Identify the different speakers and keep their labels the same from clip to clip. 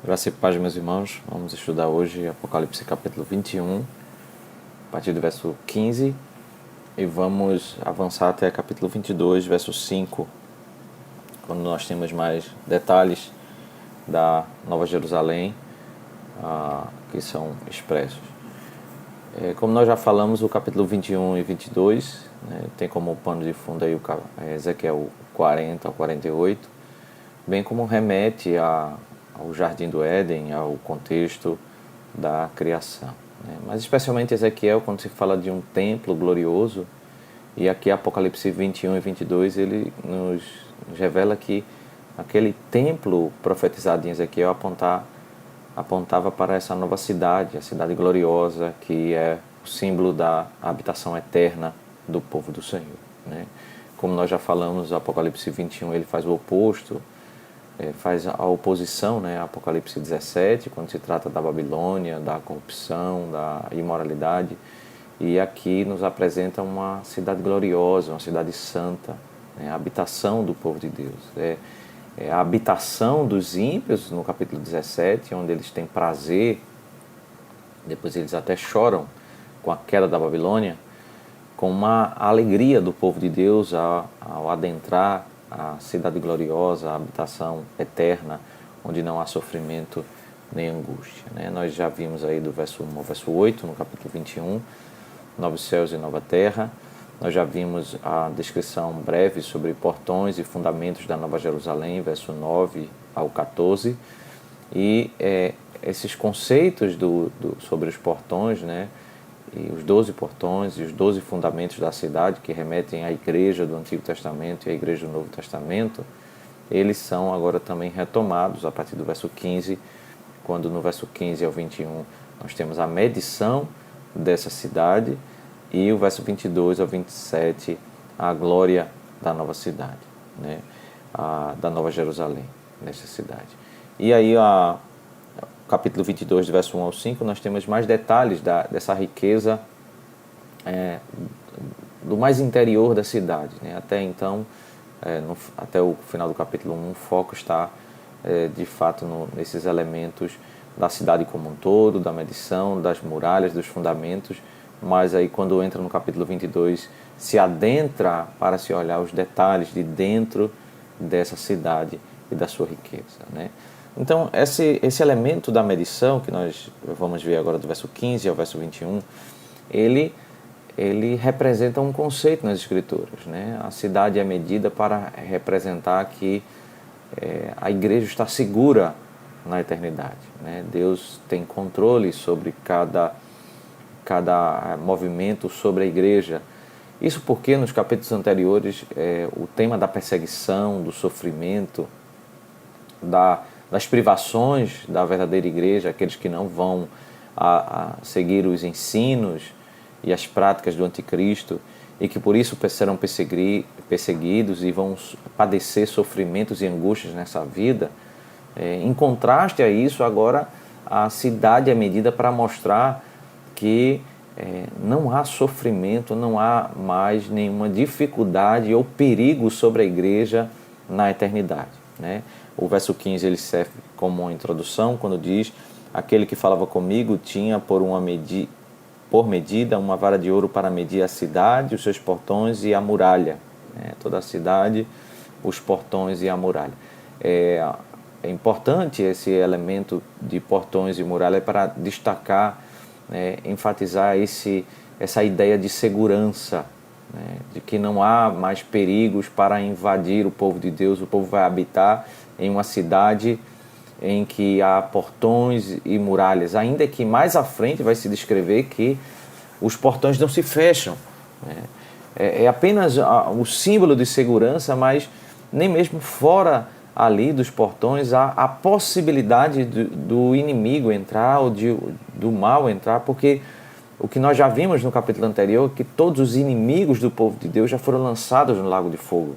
Speaker 1: Graça e paz, meus irmãos. Vamos estudar hoje Apocalipse capítulo 21, a partir do verso 15, e vamos avançar até capítulo 22, verso 5, quando nós temos mais detalhes da Nova Jerusalém que são expressos. Como nós já falamos, o capítulo 21 e 22 tem como pano de fundo aí o Ezequiel 40 ao 48, bem como remete ao Jardim do Éden, ao contexto da criação. Mas especialmente Ezequiel, quando se fala de um templo glorioso, e aqui Apocalipse 21 e 22, ele nos revela que aquele templo profetizado em Ezequiel apontava para essa nova cidade, a cidade gloriosa, que é o símbolo da habitação eterna do povo do Senhor. Como nós já falamos, Apocalipse 21 ele faz o oposto, faz a oposição, Apocalipse 17, quando se trata da Babilônia, da corrupção, da imoralidade, e aqui nos apresenta uma cidade gloriosa, uma cidade santa, a habitação do povo de Deus. É a habitação dos ímpios, no capítulo 17, onde eles têm prazer, depois eles até choram com a queda da Babilônia, com uma alegria do povo de Deus ao adentrar a cidade gloriosa, a habitação eterna, onde não há sofrimento nem angústia. Nós já vimos aí do verso 1 ao verso 8, no capítulo 21, novos céus e nova terra. Nós já vimos a descrição breve sobre portões e fundamentos da Nova Jerusalém, verso 9 ao 14. E esses conceitos sobre os portões, e os 12 portões e os 12 fundamentos da cidade, que remetem à igreja do Antigo Testamento e à igreja do Novo Testamento, eles são agora também retomados a partir do verso 15, quando no verso 15 ao 21 nós temos a medição dessa cidade, e o verso 22 ao 27 a glória da nova cidade, da Nova Jerusalém, nessa cidade. E aí capítulo 22, do verso 1 ao 5, nós temos mais detalhes dessa riqueza do mais interior da cidade. Até então, até o final do capítulo 1, o foco está, de fato, nesses elementos da cidade como um todo, da medição, das muralhas, dos fundamentos, mas aí quando entra no capítulo 22, se adentra para se olhar os detalhes de dentro dessa cidade e da sua riqueza. Então, esse elemento da medição, que nós vamos ver agora do verso 15 ao verso 21, ele representa um conceito nas Escrituras. A cidade é medida para representar que a igreja está segura na eternidade. Deus tem controle sobre cada movimento sobre a igreja. Isso porque nos capítulos anteriores o tema da perseguição, do sofrimento, das privações da verdadeira igreja, aqueles que não vão a seguir os ensinos e as práticas do anticristo, e que por isso serão perseguidos e vão padecer sofrimentos e angústias nessa vida. Em contraste a isso, agora a cidade é medida para mostrar que não há sofrimento, não há mais nenhuma dificuldade ou perigo sobre a igreja na eternidade. O verso 15 ele serve como uma introdução, quando diz: aquele que falava comigo tinha por medida uma vara de ouro para medir a cidade, os seus portões e a muralha. Toda a cidade, os portões e a muralha. É importante esse elemento de portões e muralha para destacar, enfatizar essa ideia de segurança, de que não há mais perigos para invadir o povo de Deus. O povo vai habitar em uma cidade em que há portões e muralhas, ainda que mais à frente vai se descrever que os portões não se fecham. É apenas o símbolo de segurança, mas nem mesmo fora ali dos portões há a possibilidade do inimigo entrar ou do mal entrar, porque o que nós já vimos no capítulo anterior é que todos os inimigos do povo de Deus já foram lançados no lago de fogo.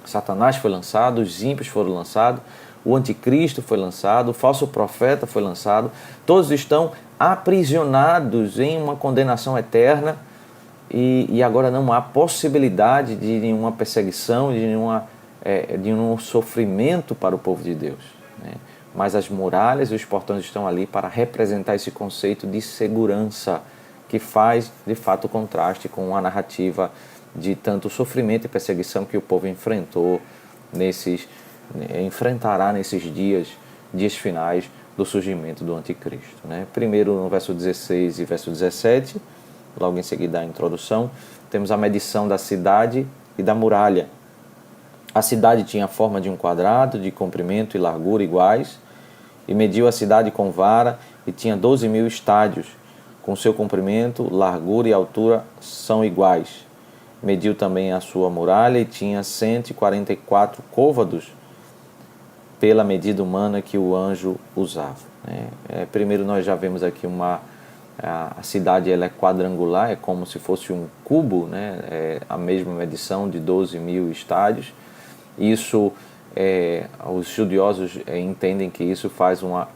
Speaker 1: Satanás foi lançado, os ímpios foram lançados, o anticristo foi lançado, o falso profeta foi lançado, todos estão aprisionados em uma condenação eterna, e agora não há possibilidade de nenhuma perseguição, de nenhum sofrimento para o povo de Deus. mas as muralhas e os portões estão ali para representar esse conceito de segurança, que faz de fato o contraste com a narrativa de tanto sofrimento e perseguição que o povo enfrentará nesses dias finais do surgimento do anticristo, né? Primeiro no verso 16 e verso 17, logo em seguida a introdução, temos a medição da cidade e da muralha. A cidade tinha a forma de um quadrado, de comprimento e largura iguais, e mediu a cidade com vara, e tinha 12.000 estádios, com seu comprimento, largura e altura são iguais. Mediu também a sua muralha, e tinha 144 côvados, pela medida humana que o anjo usava. Primeiro nós já vemos aqui a cidade ela é quadrangular, é como se fosse um cubo, né? É a mesma medição de 12.000 estádios. Isso, os estudiosos entendem que isso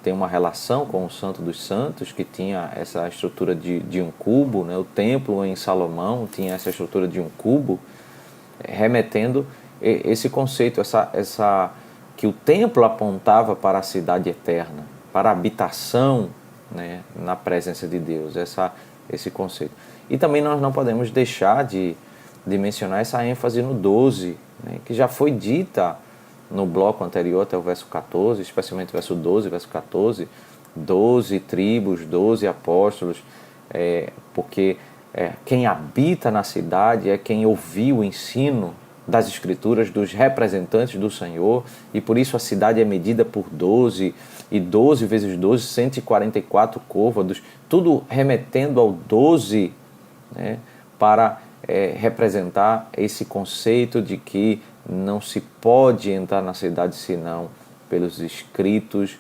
Speaker 1: tem uma relação com o Santo dos Santos, que tinha essa estrutura de um cubo, né? O templo em Salomão tinha essa estrutura de um cubo, remetendo esse conceito, que o templo apontava para a cidade eterna, para a habitação, né, na presença de Deus, esse conceito. E também nós não podemos deixar de mencionar essa ênfase no 12, né, que já foi dita no bloco anterior até o verso 14, especialmente o verso 12 e verso 14, 12 tribos, 12 apóstolos, porque quem habita na cidade é quem ouviu o ensino das Escrituras, dos representantes do Senhor, e por isso a cidade é medida por 12, e 12 vezes 12, 144 côvados, tudo remetendo ao 12, né, para representar esse conceito de que não se pode entrar na cidade senão pelos escritos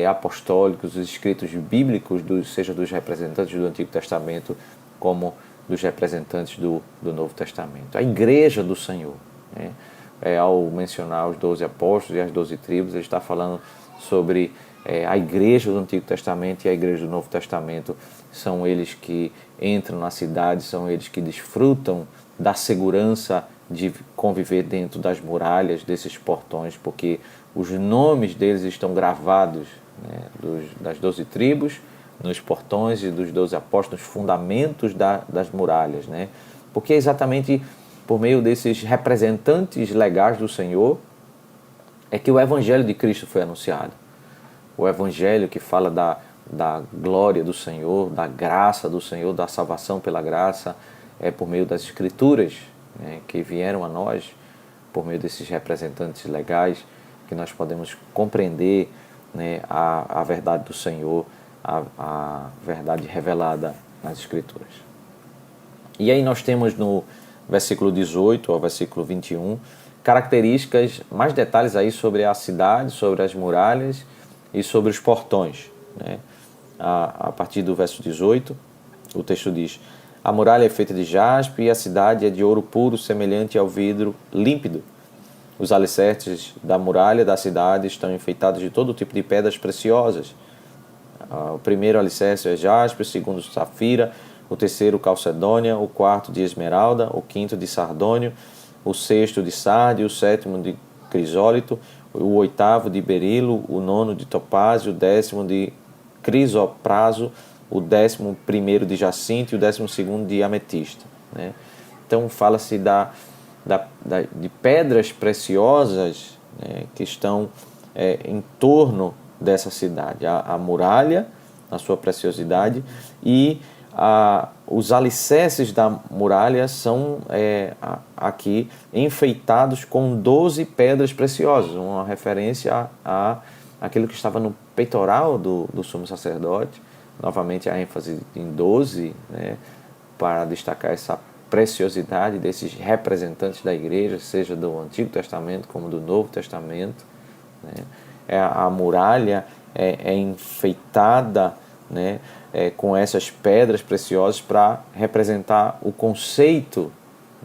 Speaker 1: apostólicos, os escritos bíblicos, seja dos representantes do Antigo Testamento, como dos representantes do Novo Testamento. A igreja do Senhor, né? Ao mencionar os 12 apóstolos e as 12 tribos, ele está falando sobre a igreja do Antigo Testamento e a igreja do Novo Testamento. São eles que entram na cidade, são eles que desfrutam da segurança de conviver dentro das muralhas, desses portões, porque os nomes deles estão gravados, né, das 12 tribos, nos portões, e dos 12 apóstolos, nos fundamentos das muralhas, né? Porque é exatamente por meio desses representantes legais do Senhor é que o Evangelho de Cristo foi anunciado. O Evangelho que fala da glória do Senhor, da graça do Senhor, da salvação pela graça, é por meio das Escrituras, né, que vieram a nós, por meio desses representantes legais, que nós podemos compreender, né, a verdade do Senhor, a verdade revelada nas Escrituras. E aí nós temos no versículo 18 ao versículo 21 características, mais detalhes aí sobre a cidade, sobre as muralhas e sobre os portões, né? A partir do verso 18, o texto diz: a muralha é feita de jaspe e a cidade é de ouro puro, semelhante ao vidro límpido. Os alicerces da muralha da cidade estão enfeitados de todo tipo de pedras preciosas. O primeiro alicerce é jaspe, o segundo safira, o terceiro calcedônia, o quarto de esmeralda, o quinto de sardônio, o sexto de sárdio, o sétimo de crisólito, o oitavo de berilo, o nono de topázio, o décimo de crisopraso, o 11º de jacinto e o 12º de ametista, né? Então fala-se de pedras preciosas, né, que estão em torno dessa cidade. A muralha, a sua preciosidade, e os alicerces da muralha são aqui enfeitados com 12 pedras preciosas, uma referência àquilo que estava no peitoral do sumo sacerdote. Novamente a ênfase em 12, né, para destacar essa preciosidade desses representantes da igreja, seja do Antigo Testamento como do Novo Testamento, né? A muralha é enfeitada, né, com essas pedras preciosas para representar o conceito,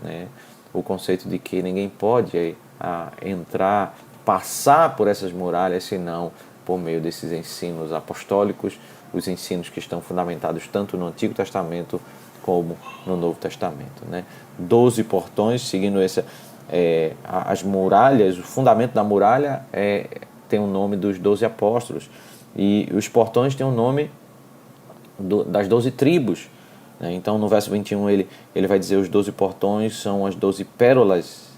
Speaker 1: né, o conceito de que ninguém pode entrar, passar por essas muralhas senão por meio desses ensinos apostólicos, os ensinos que estão fundamentados tanto no Antigo Testamento como no Novo Testamento, né? 12 portões, seguindo as muralhas, o fundamento da muralha tem o nome dos 12 apóstolos, e os portões têm o nome das 12 tribos. Né? Então no verso 21 ele vai dizer: os 12 portões são as 12 pérolas,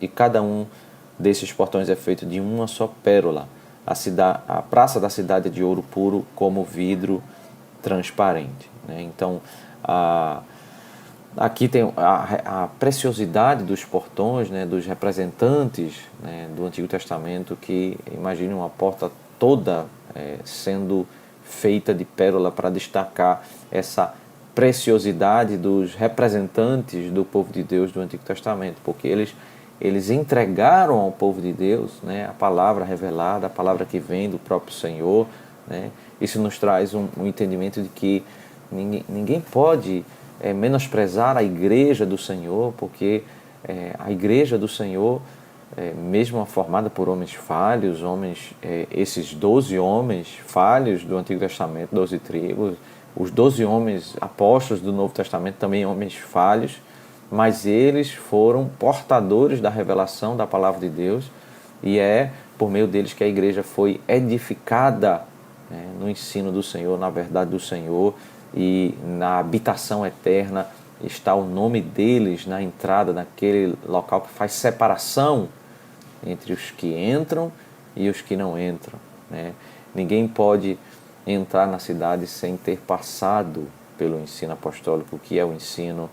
Speaker 1: e cada um desses portões é feito de uma só pérola. A praça da cidade é de ouro puro, como vidro transparente. Né? Então, aqui tem a preciosidade dos portões, né, dos representantes, né, do Antigo Testamento, que imagine uma porta toda sendo feita de pérola para destacar essa preciosidade dos representantes do povo de Deus do Antigo Testamento, porque eles entregaram ao povo de Deus, né, a palavra revelada, a palavra que vem do próprio Senhor. Né? Isso nos traz um entendimento de que ninguém pode menosprezar a igreja do Senhor, porque a igreja do Senhor, mesmo formada por homens falhos, esses 12 homens falhos do Antigo Testamento, 12 tribos, os 12 homens apóstolos do Novo Testamento, também homens falhos, mas eles foram portadores da revelação da palavra de Deus, e é por meio deles que a igreja foi edificada, né, no ensino do Senhor, na verdade do Senhor, e na habitação eterna. Está o nome deles na entrada, naquele local que faz separação entre os que entram e os que não entram. Né? Ninguém pode entrar na cidade sem ter passado pelo ensino apostólico, que é o ensino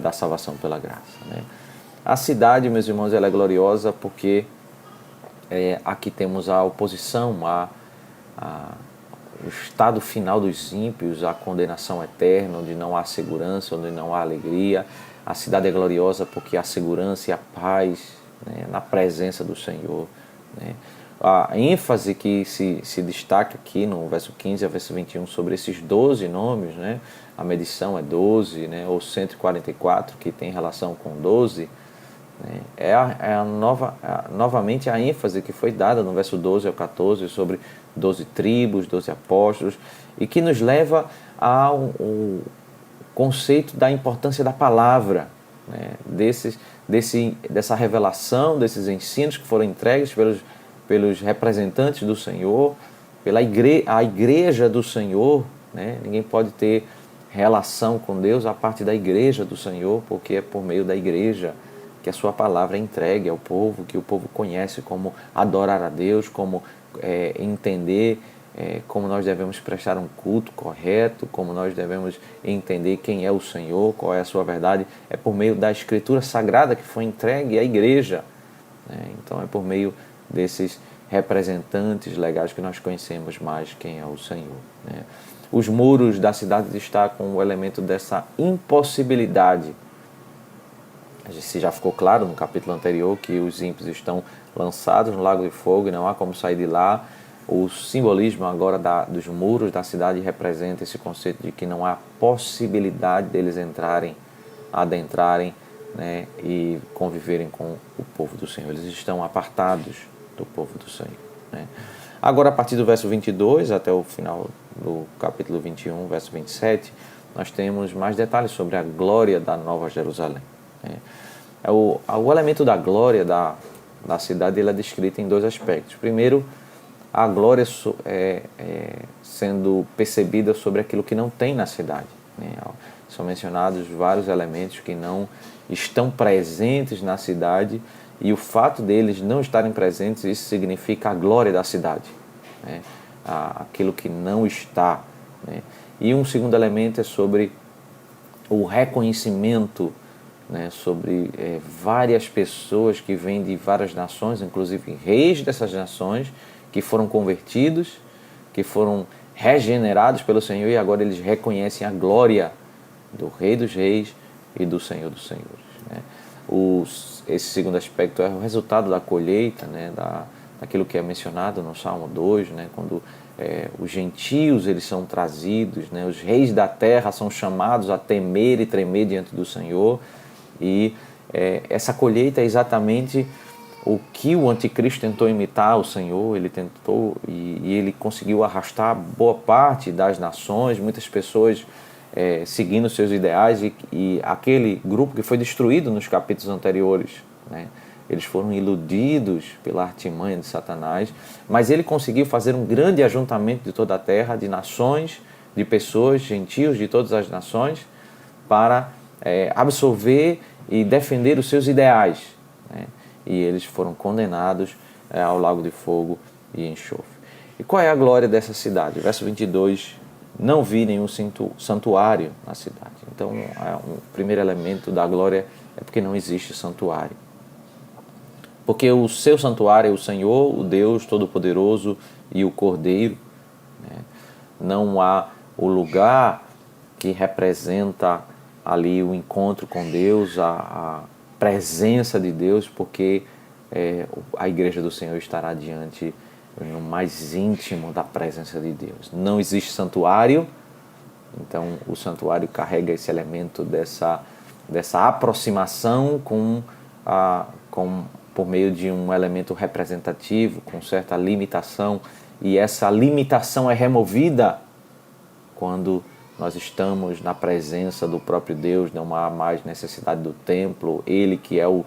Speaker 1: da salvação pela graça. Né? A cidade, meus irmãos, ela é gloriosa porque aqui temos a oposição, o estado final dos ímpios, a condenação eterna, onde não há segurança, onde não há alegria. A cidade é gloriosa porque há segurança e a paz, né, na presença do Senhor. Né? A ênfase que se destaca aqui no verso 15 a verso 21 sobre esses 12 nomes, né? A medição é 12, né? Ou 144, que tem relação com 12, né? Novamente a ênfase que foi dada no verso 12 ao 14 sobre 12 tribos, 12 apóstolos, e que nos leva ao conceito da importância da palavra, né? Dessa revelação, desses ensinos que foram entregues pelos representantes do Senhor, a igreja do Senhor. Né? Ninguém pode ter relação com Deus a parte da igreja do Senhor, porque é por meio da igreja que a sua palavra é entregue ao povo, que o povo conhece como adorar a Deus, como entender como nós devemos prestar um culto correto, como nós devemos entender quem é o Senhor, qual é a sua verdade. É por meio da Escritura Sagrada que foi entregue à igreja. Né? Então é por meio desses representantes legais que nós conhecemos mais quem é o Senhor. Né? Os muros da cidade destacam o elemento dessa impossibilidade. Se já ficou claro no capítulo anterior que os ímpios estão lançados no lago de fogo e não há como sair de lá, o simbolismo agora dos muros da cidade representa esse conceito de que não há possibilidade deles adentrarem, né, e conviverem com o povo do Senhor. Eles estão apartados do povo do Senhor. Né? Agora, a partir do verso 22 até o final do capítulo 21, verso 27, nós temos mais detalhes sobre a glória da Nova Jerusalém. Né? O elemento da glória da cidade ele é descrito em dois aspectos. Primeiro, a glória sendo percebida sobre aquilo que não tem na cidade. Né? São mencionados vários elementos que não estão presentes na cidade, e o fato deles não estarem presentes, isso significa a glória da cidade, né? Aquilo que não está. Né? E um segundo elemento é sobre o reconhecimento, né? Sobre várias pessoas que vêm de várias nações, inclusive reis dessas nações, que foram convertidos, que foram regenerados pelo Senhor, e agora eles reconhecem a glória do Rei dos Reis e do Senhor dos Senhores. Né? Esse segundo aspecto é o resultado da colheita, né? Daquilo que é mencionado no Salmo 2, né? Quando os gentios eles são trazidos, né? Os reis da terra são chamados a temer e tremer diante do Senhor, e essa colheita é exatamente o que o anticristo tentou imitar o Senhor. Ele tentou e ele conseguiu arrastar boa parte das nações, muitas pessoas seguindo seus ideais, e aquele grupo que foi destruído nos capítulos anteriores, né? eles foram iludidos pela artimanha de Satanás, mas ele conseguiu fazer um grande ajuntamento de toda a terra, de nações, de pessoas, gentios de todas as nações, para absorver e defender os seus ideais, né? E eles foram condenados ao lago de fogo e enxofre. E qual é a glória dessa cidade? Verso 22, não vi nenhum santuário na cidade. Então, o primeiro elemento da glória é porque não existe santuário. Porque o seu santuário é o Senhor, o Deus Todo-Poderoso e o Cordeiro, né? Não há o lugar que representa ali o encontro com Deus, a presença de Deus, porque a igreja do Senhor estará diante no mais íntimo da presença de Deus. Não existe santuário, então o santuário carrega esse elemento dessa aproximação por meio de um elemento representativo, com certa limitação, e essa limitação é removida quando nós estamos na presença do próprio Deus. Não há mais necessidade do templo. Ele que é o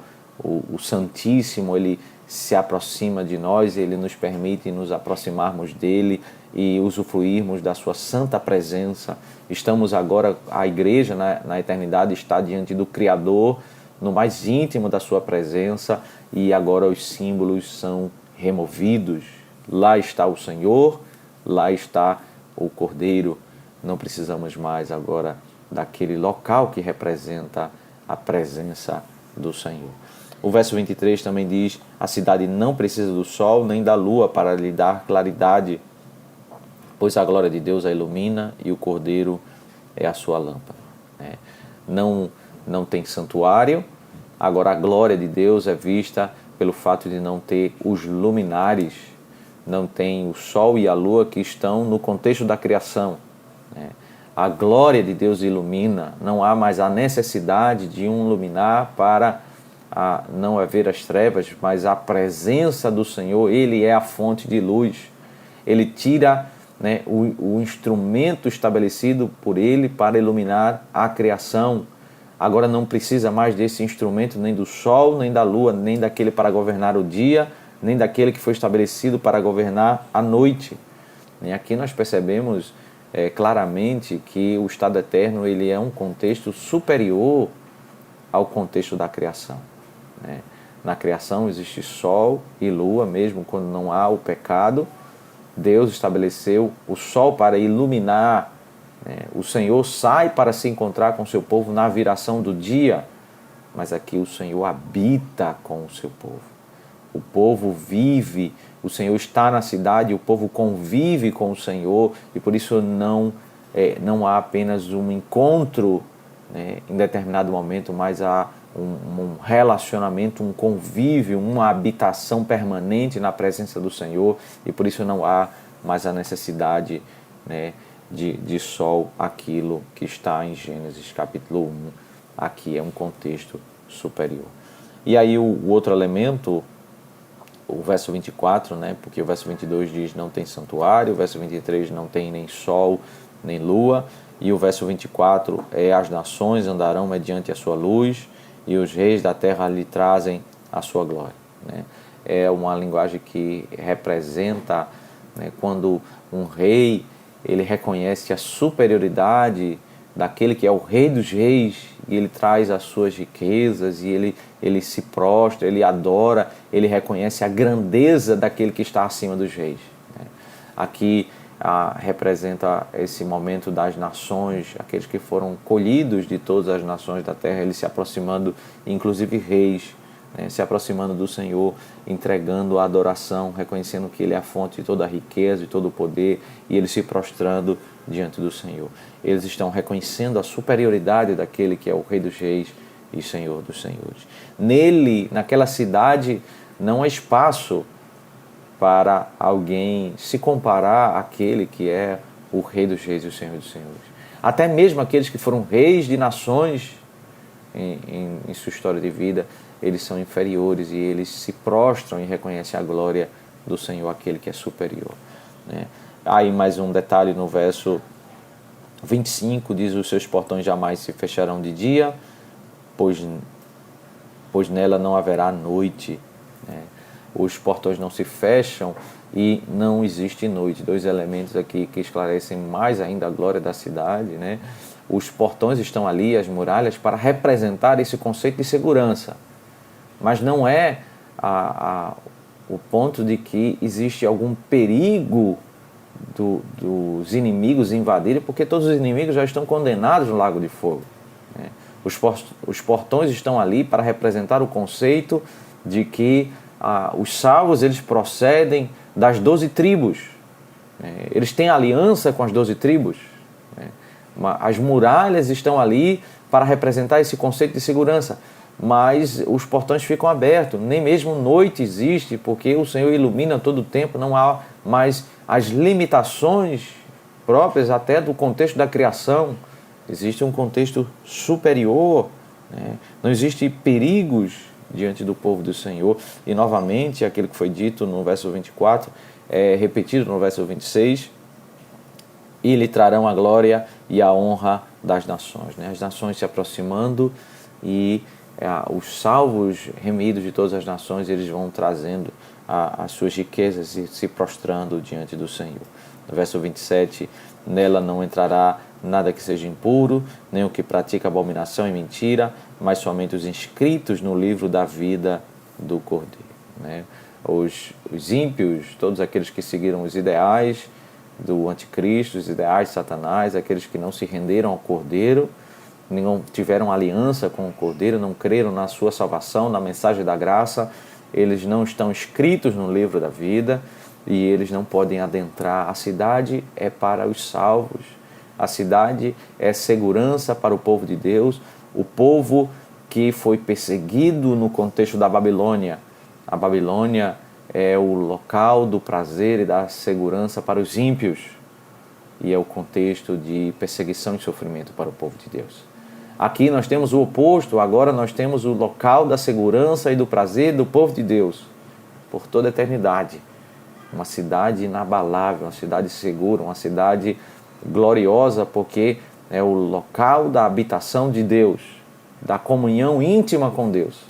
Speaker 1: Santíssimo, ele se aproxima de nós, ele nos permite nos aproximarmos dele e usufruirmos da sua santa presença. Estamos agora, a igreja na eternidade está diante do Criador, no mais íntimo da sua presença, e agora os símbolos são removidos. Lá está o Senhor, lá está o Cordeiro. Não precisamos mais agora daquele local que representa a presença do Senhor. O verso 23 também diz: a cidade não precisa do sol nem da lua para lhe dar claridade, pois a glória de Deus a ilumina e o Cordeiro é a sua lâmpada. Não tem santuário. Agora a glória de Deus é vista pelo fato de não ter os luminares, não tem o sol e a lua que estão no contexto da criação. A glória de Deus ilumina, não há mais a necessidade de um luminar para não haver as trevas, mas a presença do Senhor, Ele é a fonte de luz. Ele tira o instrumento estabelecido por Ele para iluminar a criação. Agora não precisa mais desse instrumento, nem do sol, nem da lua, nem daquele para governar o dia, nem daquele que foi estabelecido para governar a noite. E aqui nós percebemos claramente que o estado eterno ele é um contexto superior ao contexto da criação. Na criação existe sol e lua, mesmo quando não há o pecado. Deus estabeleceu o sol para iluminar. O Senhor sai para se encontrar com o seu povo na viração do dia, mas aqui o Senhor habita com o seu povo. O povo vive, o Senhor está na cidade, o povo convive com o Senhor, e por isso não há apenas um encontro em determinado momento, mas há um relacionamento, um convívio, uma habitação permanente na presença do Senhor, e por isso não há mais a necessidade de sol, aquilo que está em Gênesis capítulo 1. Aqui é um contexto superior. E aí o outro elemento, o verso 24, porque o verso 22 diz não tem santuário, o verso 23 não tem nem sol, nem lua, e o verso 24 as nações andarão mediante a sua luz, e os reis da terra lhe trazem a sua glória. É uma linguagem que representa quando um rei ele reconhece a superioridade daquele que é o Rei dos Reis, e ele traz as suas riquezas, e ele se prostra, ele adora, ele reconhece a grandeza daquele que está acima dos reis. Aqui representa esse momento das nações, aqueles que foram colhidos de todas as nações da terra, ele se aproximando, inclusive reis, se aproximando do Senhor, entregando a adoração, reconhecendo que Ele é a fonte de toda a riqueza e todo o poder, e eles se prostrando diante do Senhor. Eles estão reconhecendo a superioridade daquele que é o Rei dos Reis e Senhor dos Senhores. Nele, naquela cidade, não há espaço para alguém se comparar àquele que é o Rei dos Reis e o Senhor dos Senhores. Até mesmo aqueles que foram reis de nações em sua história de vida, eles são inferiores e eles se prostram e reconhecem a glória do Senhor, aquele que é superior. Aí mais um detalhe no verso 25, diz: os seus portões jamais se fecharão de dia, pois pois nela não haverá noite, né? Os portões não se fecham e não existe noite. Dois elementos aqui que esclarecem mais ainda a glória da cidade, né? Os portões estão ali, as muralhas, para representar esse conceito de segurança. Mas não é o ponto de que existe algum perigo dos inimigos invadirem, porque todos os inimigos já estão condenados no lago de fogo, né? Os portões estão ali para representar o conceito de que os salvos, eles procedem das 12 tribos, né? Eles têm aliança com as 12 tribos, né? As muralhas estão ali para representar esse conceito de segurança, mas os portões ficam abertos, nem mesmo noite existe, porque o Senhor ilumina todo o tempo, não há mais as limitações próprias até do contexto da criação. Existe um contexto superior, né? Não existe perigos diante do povo do Senhor. E novamente, aquilo que foi dito no verso 24, é repetido no verso 26, e lhe trarão a glória e a honra das nações, né? As nações se aproximando e os salvos remidos de todas as nações, eles vão trazendo as suas riquezas e se prostrando diante do Senhor. No verso 27, nela não entrará nada que seja impuro, nem o que pratica abominação e mentira, mas somente os inscritos no livro da vida do Cordeiro, né? Os ímpios, todos aqueles que seguiram os ideais do anticristo, os ideais de Satanás, aqueles que não se renderam ao Cordeiro, não tiveram aliança com o Cordeiro, não creram na sua salvação, na mensagem da graça, eles não estão escritos no livro da vida e eles não podem adentrar. A cidade é para os salvos, a cidade é segurança para o povo de Deus, o povo que foi perseguido no contexto da Babilônia. A Babilônia é o local do prazer e da segurança para os ímpios e é o contexto de perseguição e sofrimento para o povo de Deus. Aqui nós temos o oposto, agora nós temos o local da segurança e do prazer do povo de Deus por toda a eternidade. Uma cidade inabalável, uma cidade segura, uma cidade gloriosa, porque é o local da habitação de Deus, da comunhão íntima com Deus.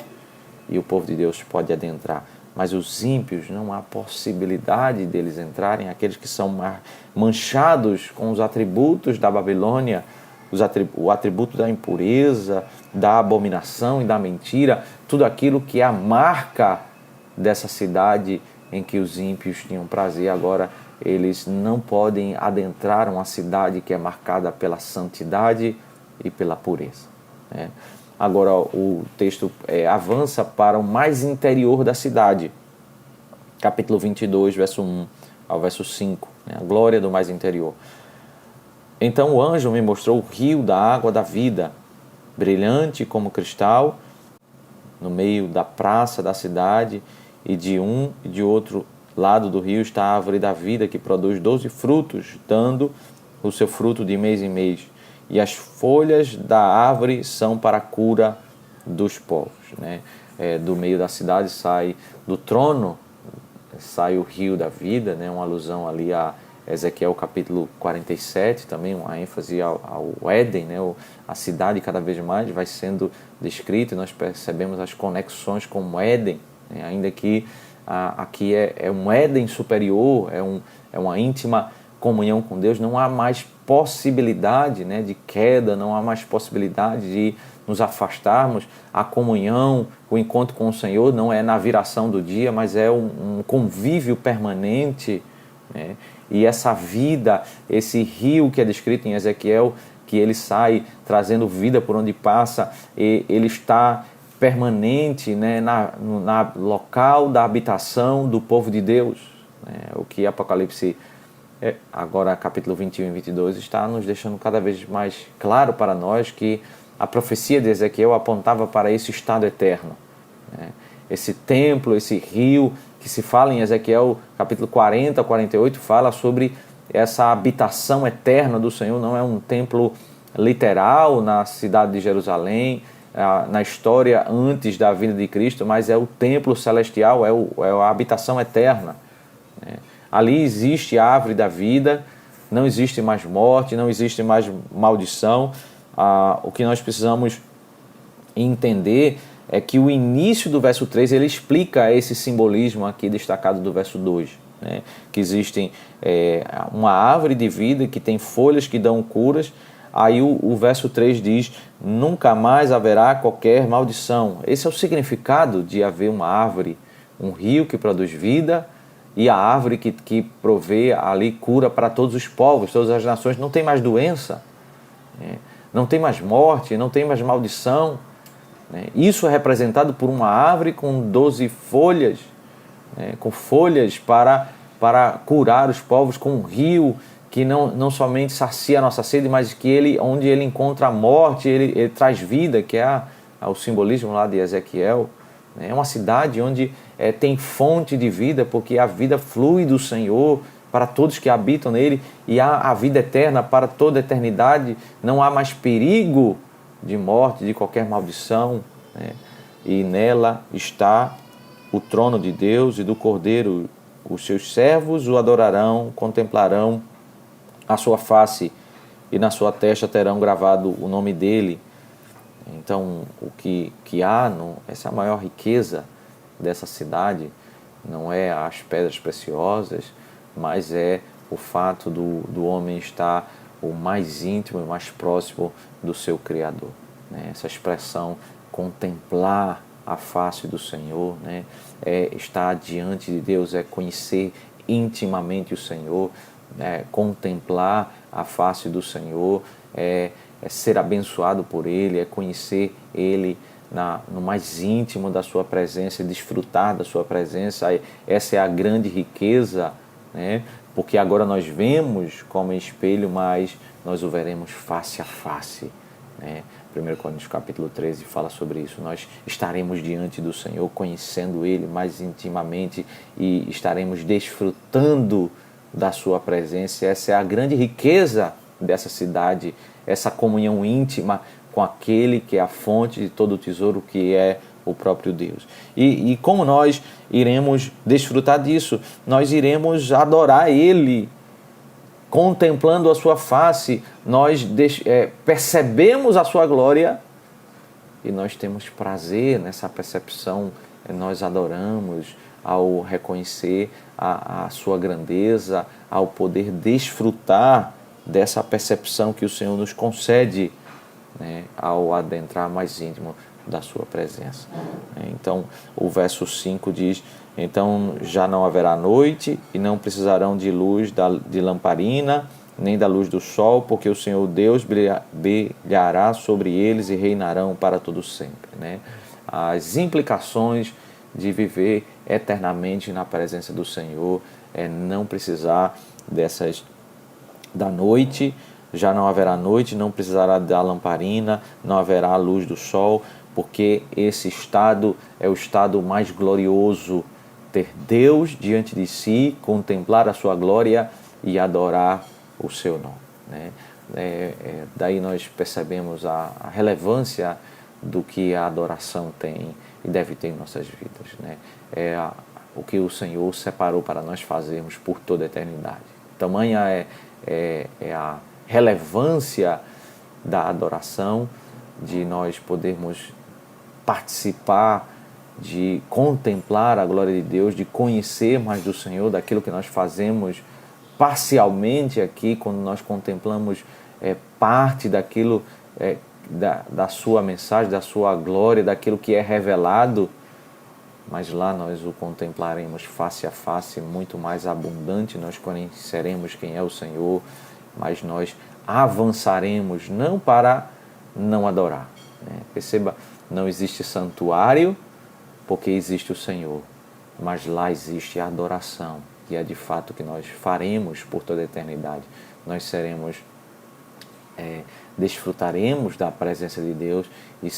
Speaker 1: E o povo de Deus pode adentrar. Mas os ímpios, não há possibilidade deles entrarem, aqueles que são manchados com os atributos da Babilônia, o atributo da impureza, da abominação e da mentira, tudo aquilo que é a marca dessa cidade em que os ímpios tinham prazer. Agora eles não podem adentrar uma cidade que é marcada pela santidade e pela pureza, né? Agora o texto avança para o mais interior da cidade, capítulo 22, verso 1 ao verso 5, né? A glória do mais interior. Então o anjo me mostrou o rio da água da vida, brilhante como cristal, no meio da praça da cidade, e de um e de outro lado do rio está a árvore da vida, que produz 12 frutos, dando o seu fruto de mês em mês. E as folhas da árvore são para a cura dos povos, né? Do meio da cidade do trono, sai o rio da vida, né? Uma alusão ali a Ezequiel capítulo 47, também uma ênfase ao Éden, né? A cidade cada vez mais vai sendo descrita e nós percebemos as conexões com o Éden, né? Ainda que aqui é um Éden superior, é uma íntima comunhão com Deus, não há mais possibilidade, né, de queda, não há mais possibilidade de nos afastarmos. A comunhão, o encontro com o Senhor não é na viração do dia, mas é um convívio permanente, né? E essa vida, esse rio que é descrito em Ezequiel, que ele sai trazendo vida por onde passa, e ele está permanente, né, na local da habitação do povo de Deus, né? O que Apocalipse, agora capítulo 21 e 22, está nos deixando cada vez mais claro para nós que a profecia de Ezequiel apontava para esse estado eterno, né? Esse templo, esse rio que se fala em Ezequiel capítulo 40, 48, fala sobre essa habitação eterna do Senhor. Não é um templo literal na cidade de Jerusalém, na história antes da vinda de Cristo, mas é o templo celestial, é a habitação eterna, né? Ali existe a árvore da vida, não existe mais morte, não existe mais maldição. O que nós precisamos entender é que o início do verso 3 ele explica esse simbolismo aqui destacado do verso 2, né? Que existem uma árvore de vida que tem folhas que dão curas. Aí o verso 3 diz: nunca mais haverá qualquer maldição. Esse é o significado de haver uma árvore, um rio que produz vida, e a árvore que provê ali cura para todos os povos, todas as nações. Não tem mais doença, não tem mais morte, não tem mais maldição. Isso é representado por uma árvore com 12 folhas, com folhas para curar os povos, com um rio que não somente sacia a nossa sede, mas que onde ele encontra a morte, ele traz vida, que é o simbolismo lá de Ezequiel. É uma cidade onde tem fonte de vida, porque a vida flui do Senhor para todos que habitam nele, e há a vida eterna para toda a eternidade. Não há mais perigo de morte, de qualquer maldição, e nela está o trono de Deus e do Cordeiro. Os seus servos o adorarão, contemplarão a sua face, e na sua testa terão gravado o nome dele. Então, o que há, essa é a maior riqueza dessa cidade, não é as pedras preciosas, mas é o fato do homem estar o mais íntimo e mais próximo do seu Criador. Essa expressão, contemplar a face do Senhor, é estar diante de Deus, é conhecer intimamente o Senhor, contemplar a face do Senhor, é ser abençoado por Ele, é conhecer Ele no mais íntimo da sua presença, desfrutar da sua presença. Essa é a grande riqueza, porque agora nós vemos como em espelho, mas nós o veremos face a face. 1 Coríntios capítulo 13 fala sobre isso. Nós estaremos diante do Senhor, conhecendo Ele mais intimamente, e estaremos desfrutando da sua presença. Essa é a grande riqueza dessa cidade, essa comunhão íntima com aquele que é a fonte de todo o tesouro, que é o próprio Deus. E como nós iremos desfrutar disso? Nós iremos adorar Ele, contemplando a sua face. Nós percebemos a sua glória e nós temos prazer nessa percepção. Nós adoramos ao reconhecer a sua grandeza, ao poder desfrutar dessa percepção que o Senhor nos concede, ao adentrar mais íntimo da sua presença. Então, o verso 5 diz: então já não haverá noite, e não precisarão de luz de lamparina, nem da luz do sol, porque o Senhor Deus brilhará sobre eles e reinarão para todo sempre. As implicações de viver eternamente na presença do Senhor é não precisar da noite. Já não haverá noite, não precisará da lamparina, não haverá a luz do sol, porque esse estado é o estado mais glorioso: ter Deus diante de si, contemplar a sua glória e adorar o seu nome. Daí nós percebemos a relevância do que a adoração tem e deve ter em nossas vidas. O que o Senhor separou para nós fazermos por toda a eternidade. Tamanha é a relevância da adoração, de nós podermos participar, de contemplar a glória de Deus, de conhecer mais do Senhor, daquilo que nós fazemos parcialmente aqui, quando nós contemplamos parte daquilo, da sua mensagem, da sua glória, daquilo que é revelado, mas lá nós o contemplaremos face a face, muito mais abundante. Nós conheceremos quem é o Senhor, mas nós avançaremos não para não adorar. Perceba, não existe santuário porque existe o Senhor, mas lá existe a adoração, e é de fato que nós faremos por toda a eternidade. Nós desfrutaremos da presença de Deus e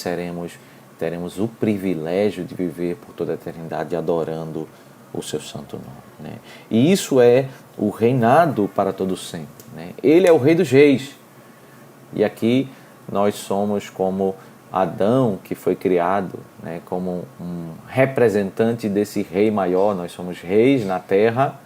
Speaker 1: teremos o privilégio de viver por toda a eternidade adorando o seu santo nome. E isso é o reinado para todo sempre. Ele é o Rei dos Reis. E aqui nós somos como Adão, que foi criado como um representante desse Rei maior. Nós somos reis na terra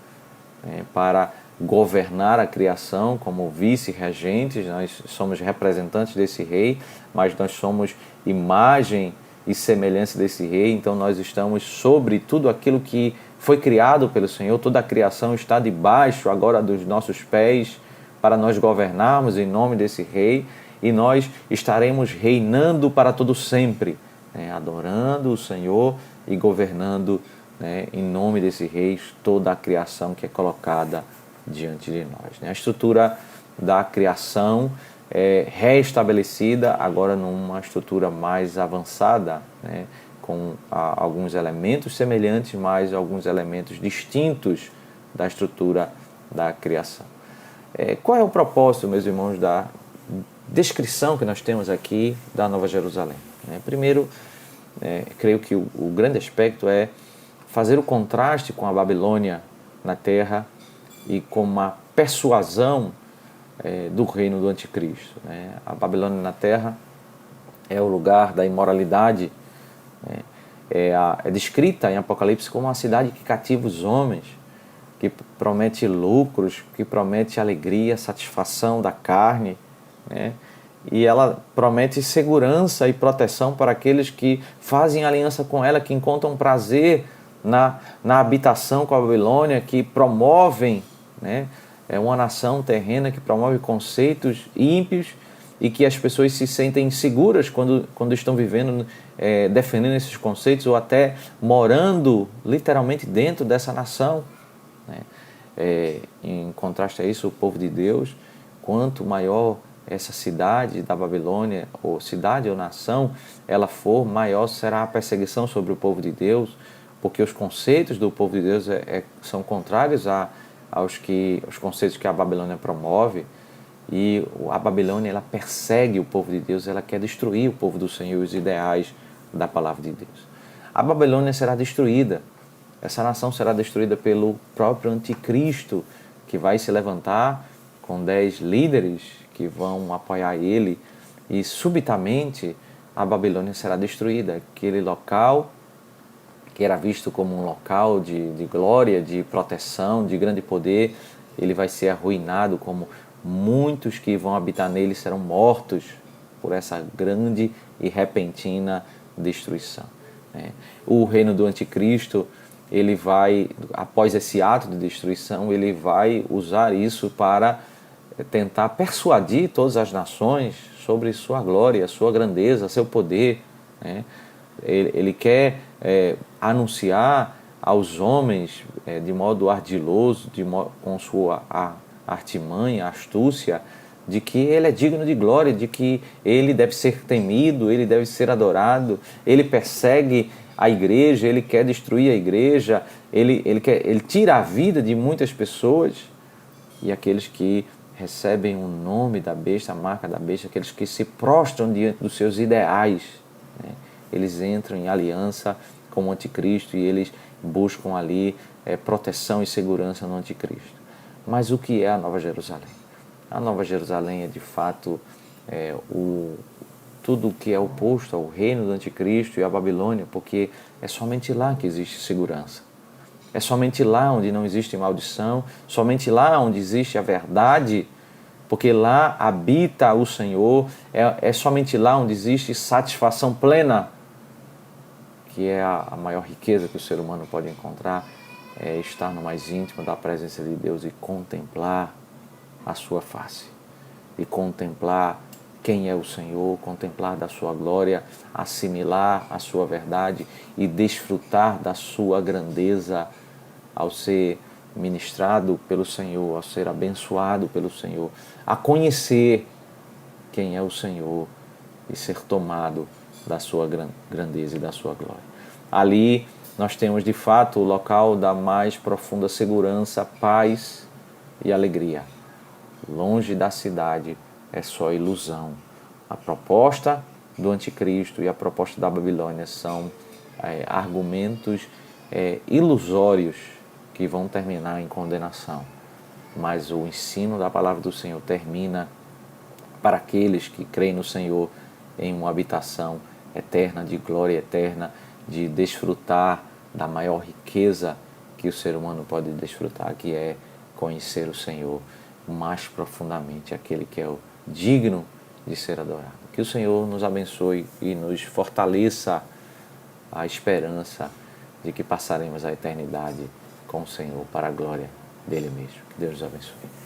Speaker 1: para governar a criação como vice-regentes. Nós somos representantes desse Rei, mas nós somos imagem e semelhança desse rei, então nós estamos sobre tudo aquilo que foi criado pelo Senhor, toda a criação está debaixo agora dos nossos pés, para nós governarmos em nome desse rei, e nós estaremos reinando para todo sempre, né, adorando o Senhor e governando, né, em nome desse rei toda a criação que é colocada diante de nós. Né? A estrutura da criação é reestabelecida agora numa estrutura mais avançada, né, com alguns elementos semelhantes, mas alguns elementos distintos da estrutura da criação. Qual é o propósito, meus irmãos, da descrição que nós temos aqui da Nova Jerusalém? Primeiro, creio que o grande aspecto é fazer o contraste com a Babilônia na terra e com uma persuasão do reino do anticristo. A Babilônia na terra é o lugar da imoralidade, é descrita em Apocalipse como uma cidade que cativa os homens, que promete lucros, que promete alegria, satisfação da carne, né? E ela promete segurança e proteção para aqueles que fazem aliança com ela, que encontram prazer na habitação com a Babilônia, que promovem, né? É uma nação terrena que promove conceitos ímpios e que as pessoas se sentem inseguras quando estão vivendo, defendendo esses conceitos ou até morando literalmente dentro dessa nação. Em contraste a isso, o povo de Deus, quanto maior essa cidade da Babilônia, ou cidade ou nação, ela for, maior será a perseguição sobre o povo de Deus, porque os conceitos do povo de Deus são contrários aos conceitos que a Babilônia promove, e a Babilônia ela persegue o povo de Deus, ela quer destruir o povo do Senhor e os ideais da palavra de Deus. A Babilônia será destruída, essa nação será destruída pelo próprio anticristo, que vai se levantar com 10 líderes que vão apoiar ele, e subitamente a Babilônia será destruída. Aquele local que era visto como um local de glória, de proteção, de grande poder, ele vai ser arruinado, como muitos que vão habitar nele serão mortos por essa grande e repentina destruição. O reino do anticristo, ele vai, após esse ato de destruição, ele vai usar isso para tentar persuadir todas as nações sobre sua glória, sua grandeza, seu poder. Ele quer anunciar aos homens de modo ardiloso, com sua artimanha, astúcia, de que ele é digno de glória, de que ele deve ser temido, ele deve ser adorado. Ele persegue a igreja, ele quer destruir a igreja, ele tira a vida de muitas pessoas, e aqueles que recebem o nome da besta, a marca da besta, aqueles que se prostram diante dos seus ideais, eles entram em aliança com o anticristo e eles buscam ali proteção e segurança no anticristo. Mas o que é a Nova Jerusalém? A Nova Jerusalém é de fato tudo o que é oposto ao reino do anticristo e à Babilônia, porque é somente lá que existe segurança. É somente lá onde não existe maldição, somente lá onde existe a verdade, porque lá habita o Senhor, é somente lá onde existe satisfação plena, que é a maior riqueza que o ser humano pode encontrar, é estar no mais íntimo da presença de Deus e contemplar a sua face, e contemplar quem é o Senhor, contemplar da sua glória, assimilar a sua verdade e desfrutar da sua grandeza ao ser ministrado pelo Senhor, ao ser abençoado pelo Senhor, a conhecer quem é o Senhor e ser tomado da sua grandeza e da sua glória. Ali nós temos de fato o local da mais profunda segurança, paz e alegria. Longe da cidade é só ilusão. A proposta do anticristo e a proposta da Babilônia são argumentos ilusórios que vão terminar em condenação. Mas o ensino da palavra do Senhor termina para aqueles que creem no Senhor em uma habitação eterna, de glória eterna, de desfrutar da maior riqueza que o ser humano pode desfrutar, que é conhecer o Senhor mais profundamente, aquele que é o digno de ser adorado. Que o Senhor nos abençoe e nos fortaleça a esperança de que passaremos a eternidade com o Senhor para a glória dele mesmo. Que Deus nos abençoe.